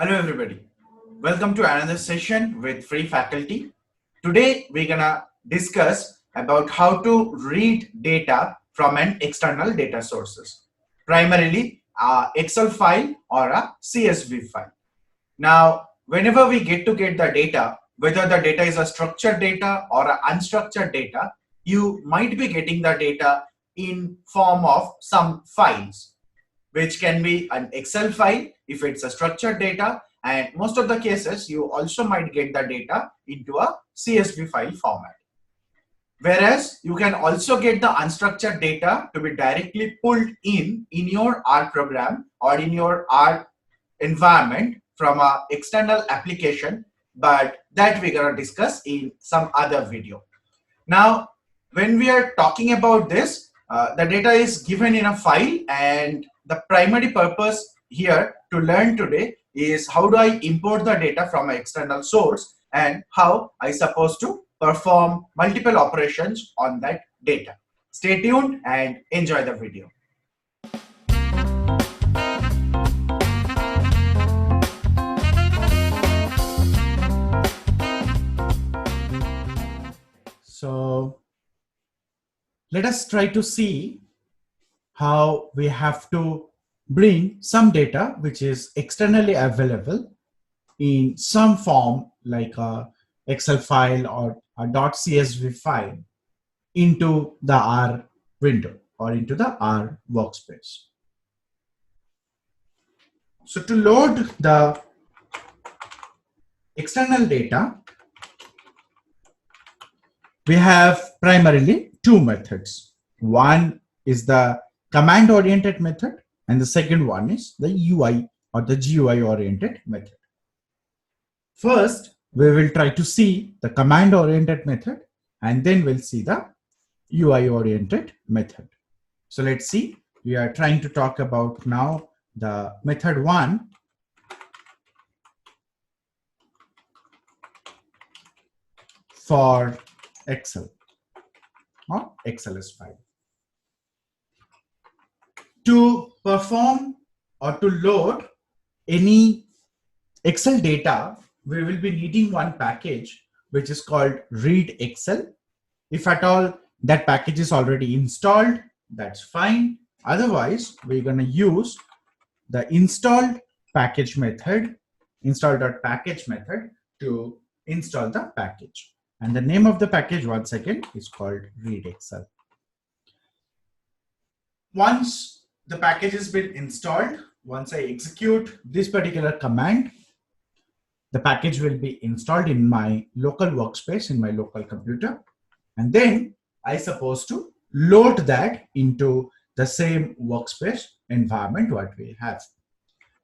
Hello everybody. Welcome to another session with free faculty. Today we're gonna discuss about how to read data from an external data sources, primarily a Excel file or a CSV file. Now, whenever we get the data, whether the data is a structured data or a unstructured data, you might be getting the data in form of some files, which can be an Excel file if it's a structured data, and most of the cases you also might get the data into a CSV file format. Whereas you can also get the unstructured data to be directly pulled in your R program or in your R environment from a external application, but that we're gonna discuss in some other video. Now, when we are talking about this, the data is given in a file, and the primary purpose here to learn today is how do I import the data from an external source and how I supposed to perform multiple operations on that data. Stay tuned and enjoy the video. So let us try to see how we have to bring some data which is externally available in some form like a Excel file or a .csv file into the R window or into the R workspace. So to load the external data, we have primarily two methods. One is the command oriented method, and the second one is the UI or the GUI oriented method. First, we will try to see the command oriented method, and then we'll see the UI oriented method. So let's see, we are trying to talk about now the method one. For Excel or XLS file. To perform or to load any Excel data, we will be needing one package which is called read Excel. If at all that package is already installed, that's fine. Otherwise, we're going to use the installed package method, install.package method to install the package. And the name of the package, once again, is called read Excel. Once the package has been installed, once I execute this particular command, the package will be installed in my local workspace, in my local computer. And then I supposed to load that into the same workspace environment what we have.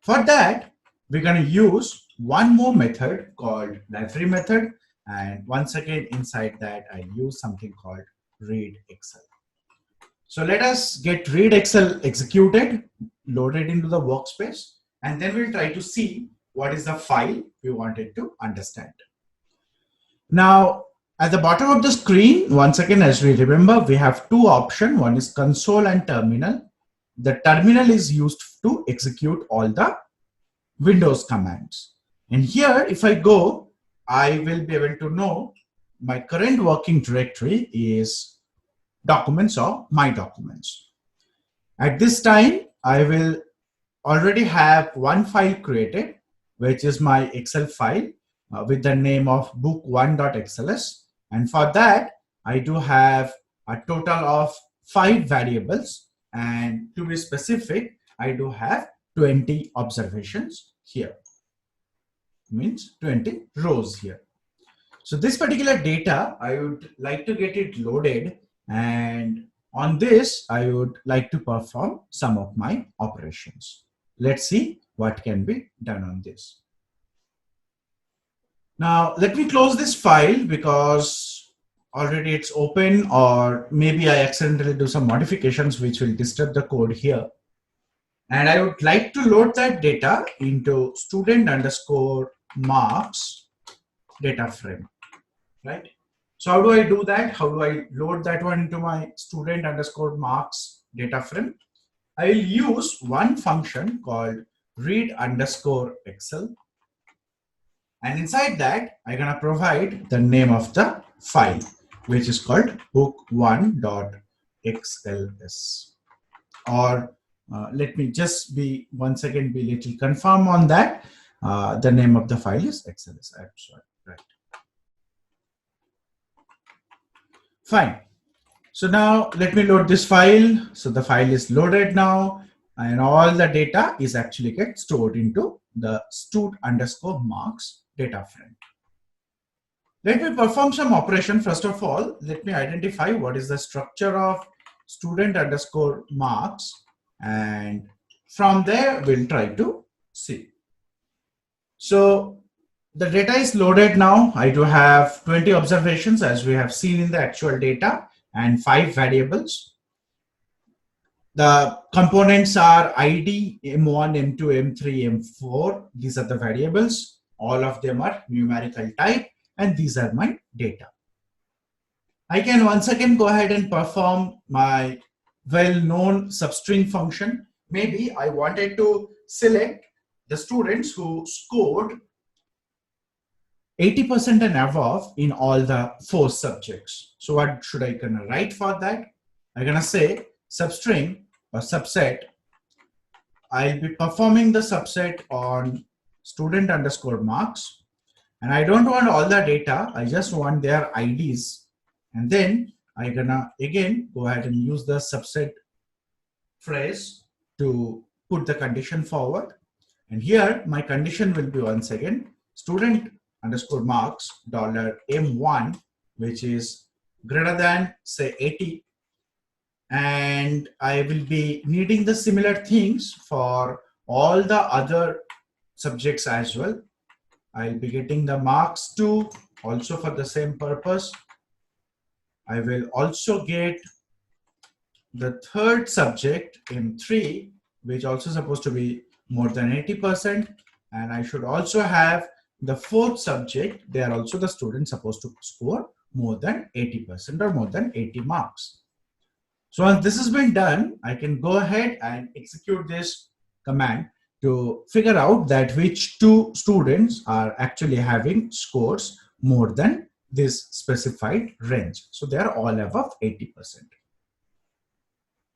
For that, we're going to use one more method called library method. And once again, inside that, I use something called read Excel. So let us get read Excel executed, loaded into the workspace, and then we'll try to see what is the file we wanted to understand. Now, at the bottom of the screen, once again, as we remember, we have two options. One is console and terminal. The terminal is used to execute all the Windows commands. And here, if I go, I will be able to know my current working directory is documents or my documents. At this time, I will already have one file created, which is my Excel file with the name of book1.xls. And for that, I do have a total of 5 variables. And to be specific, I do have 20 observations here. Means 20 rows here. So this particular data, I would like to get it loaded, and on this, I would like to perform some of my operations. Let's see what can be done on this. Now, let me close this file because already it's open, or maybe I accidentally do some modifications which will disturb the code here. And I would like to load that data into student_marks data frame, right? So how do I do that? How do I load that one into my student_marks data frame? I will use one function called read_Excel. And inside that, I'm gonna provide the name of the file, which is called book1.xls. Or let me just be once again be little confirm on that. The name of the file is xls. I'm sorry, right? Fine. So now let me load this file. So the file is loaded now, and all the data is actually get stored into the stud_marks data frame. Let me perform some operation. First of all, let me identify what is the structure of student_marks, and from there we'll try to see. So the data is loaded now. I do have 20 observations as we have seen in the actual data and 5 variables. The components are ID, M1, M2, M3, M4. These are the variables. All of them are numerical type, and these are my data. I can once again go ahead and perform my well-known substring function. Maybe I wanted to select the students who scored 80% and above in all the 4 subjects. So what should I gonna write for that? I'm gonna say substring or subset. I'll be performing the subset on student_marks, and I don't want all the data. I just want their IDs, and then I'm gonna again go ahead and use the subset phrase to put the condition forward. And here my condition will be once again student_marks $M1, which is greater than say 80. And I will be needing the similar things for all the other subjects as well. I'll be getting the marks 2 also for the same purpose. I will also get the third subject M3, which also supposed to be more than 80%. And I should also have the fourth subject. They are also the students supposed to score more than 80% or more than 80 marks. So once this has been done, I can go ahead and execute this command to figure out that which 2 students are actually having scores more than this specified range. So they are all above 80%.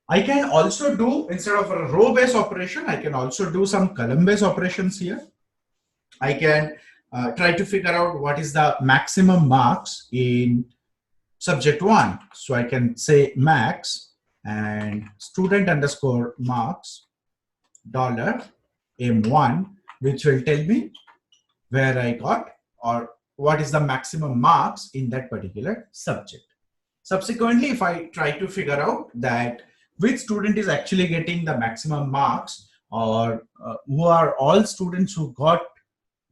I can also do, instead of a row-based operation, I can also do some column-based operations here. I can try to figure out what is the maximum marks in subject 1. So I can say max and student_marks $M1, which will tell me where I got or what is the maximum marks in that particular subject. Subsequently, if I try to figure out that which student is actually getting the maximum marks, or who are all students who got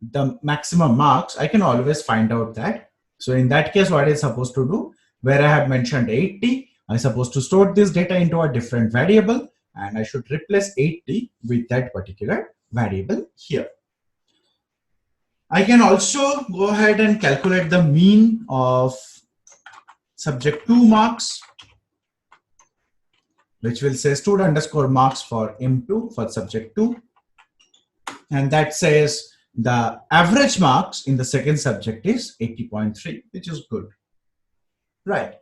the maximum marks, I can always find out that. So in that case, what is supposed to do, where I have mentioned 80, I'm supposed to store this data into a different variable, and I should replace 80 with that particular variable here. I can also go ahead and calculate the mean of subject 2 marks, which will say student_marks for M2 for subject 2. And that says the average marks in the second subject is 80.3, which is good. Right.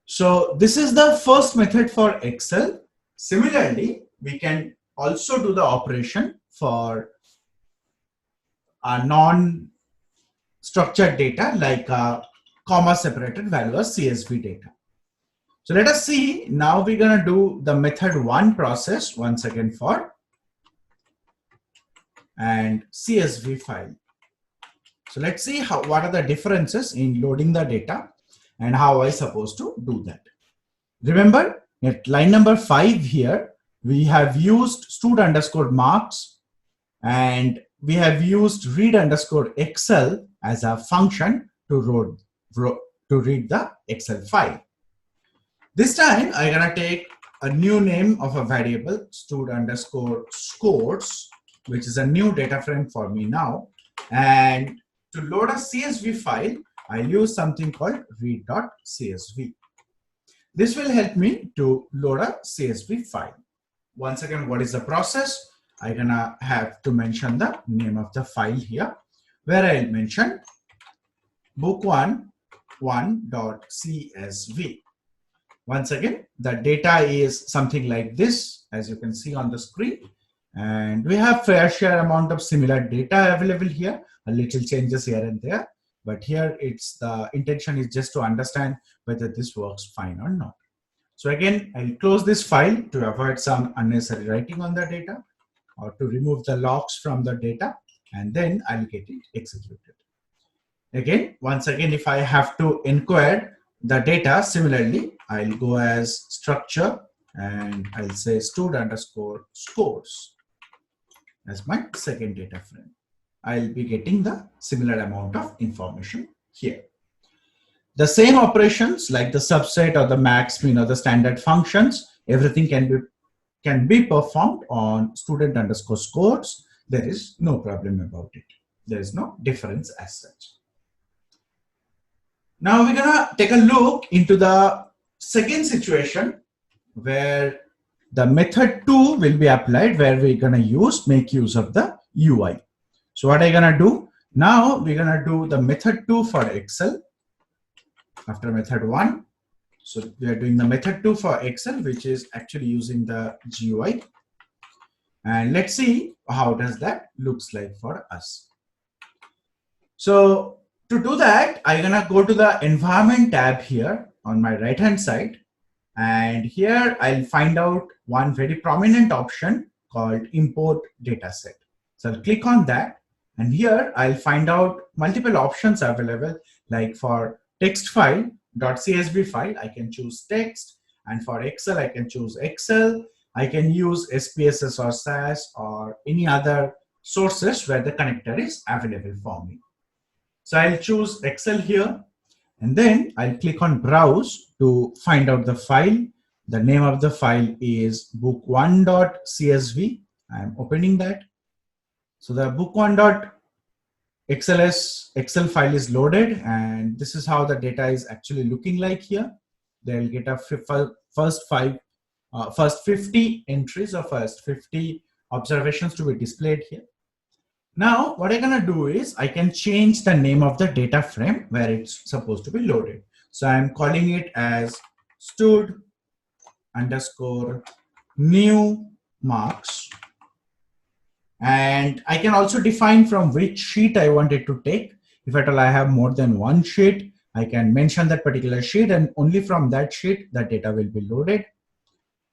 So this is the first method for Excel. Similarly, we can also do the operation for a non-structured data like comma separated value or CSV data. So let us see, now we're going to do the method 1 process once again for and CSV file. So let's see what are the differences in loading the data and how I supposed to do that. Remember, at line number 5 here, we have used stud_marks and we have used read_excel as a function to read the Excel file. This time, I'm gonna take a new name of a variable, stud_scores, which is a new data frame for me now. And to load a CSV file, I'll use something called read.csv. This will help me to load a CSV file. Once again, what is the process? I'm gonna have to mention the name of the file here. where I'll mention book1.csv. Once again, the data is something like this, as you can see on the screen. And we have fair share amount of similar data available here, a little changes here and there. But here it's the intention is just to understand whether this works fine or not. So again, I'll close this file to avoid some unnecessary writing on the data or to remove the locks from the data, and then I'll get it executed. Again, once again, if I have to inquire the data, similarly, I'll go as structure and I'll say stud_scores as my second data frame. I'll be getting the similar amount of information here. The same operations like the subset or the max, min or the standard functions, everything can be performed on student_scores. There is no problem about it. There is no difference as such. Now we're gonna take a look into the second situation where the method 2 will be applied, where we're gonna make use of the UI. So what I'm gonna do now, we're gonna do the method 2 for Excel after method 1. So we are doing the method 2 for Excel, which is actually using the GUI. And let's see how does that looks like for us. So to do that, I'm gonna go to the environment tab here on my right hand side. And here I'll find out one very prominent option called import dataset. So I'll click on that. And here I'll find out multiple options available, like for text file, .csv file, I can choose text. And for Excel, I can choose Excel. I can use SPSS or SAS or any other sources where the connector is available for me. So I'll choose Excel here, and then I'll click on browse to find out the file. The name of the file is book1.csv. I'm opening that. So the book1.xls file is loaded, and this is how the data is actually looking like here. They'll get a first 50 entries or first 50 observations to be displayed here. Now, what I'm gonna do is I can change the name of the data frame where it's supposed to be loaded. So I'm calling it as stud_new marks. And I can also define from which sheet I want it to take. If at all I have more than one sheet, I can mention that particular sheet, and only from that sheet the data will be loaded.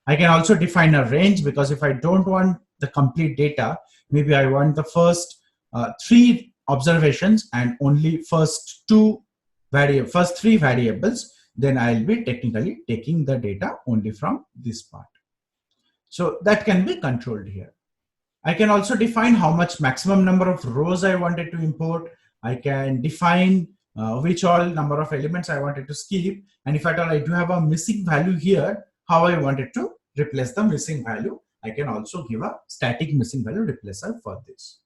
I can also define a range, because if I don't want the complete data, maybe I want the first 3 observations and only first 3 variables, then I'll be technically taking the data only from this part. So that can be controlled here. I can also define how much maximum number of rows I wanted to import. I can define which all number of elements I wanted to skip. And if at all I do have a missing value here, how I wanted to replace the missing value. I can also give a static missing value replacer for this.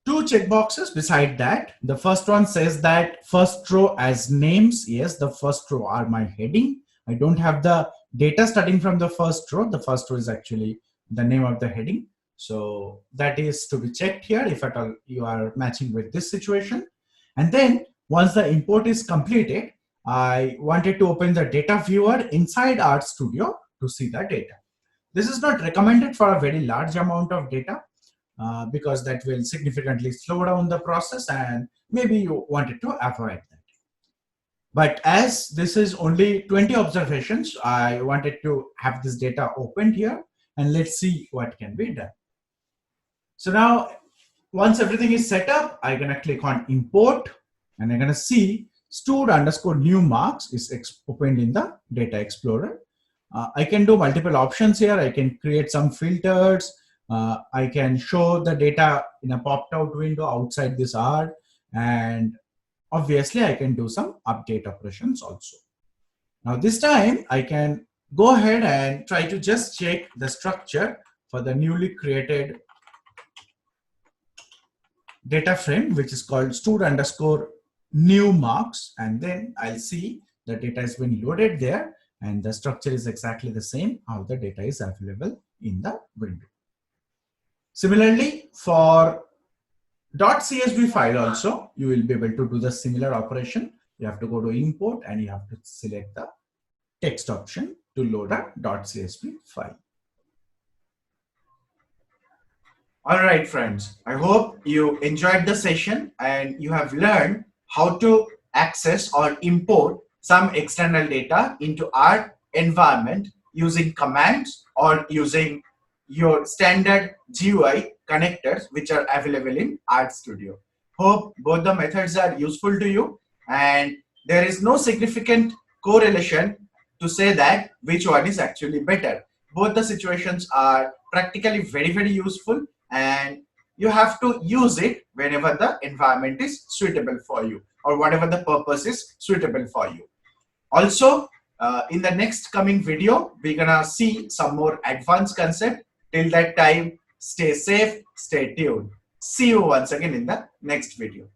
2 checkboxes beside that. The first one says that first row as names. Yes, the first row are my heading. I don't have the data starting from the first row. The first row is actually the name of the heading. So that is to be checked here if at all you are matching with this situation. And then once the import is completed, I wanted to open the data viewer inside RStudio to see the data. This is not recommended for a very large amount of data because that will significantly slow down the process, and maybe you wanted to avoid that. But as this is only 20 observations, I wanted to have this data opened here, and let's see what can be done. So now, once everything is set up, I'm gonna click on import, and I'm gonna see stud_new marks is opened in the data explorer. I can do multiple options here. I can create some filters. I can show the data in a popped out window outside this R, and obviously I can do some update operations also. Now this time I can go ahead and try to just check the structure for the newly created data frame, which is called stud_new marks, and then I'll see the data has been loaded there, and the structure is exactly the same how the data is available in the window. Similarly, for .csv file also, you will be able to do the similar operation. You have to go to import and you have to select the text option to load a .csv file. All right, friends. I hope you enjoyed the session and you have learned how to access or import some external data into our environment using commands or using your standard GUI connectors which are available in Art Studio. Hope both the methods are useful to you and there is no significant correlation to say that which one is actually better. Both the situations are practically very useful and you have to use it whenever the environment is suitable for you or whatever the purpose is suitable for you. Also, in the next coming video, we're gonna see some more advanced concept. Till that time, stay safe, stay tuned. See you once again in the next video.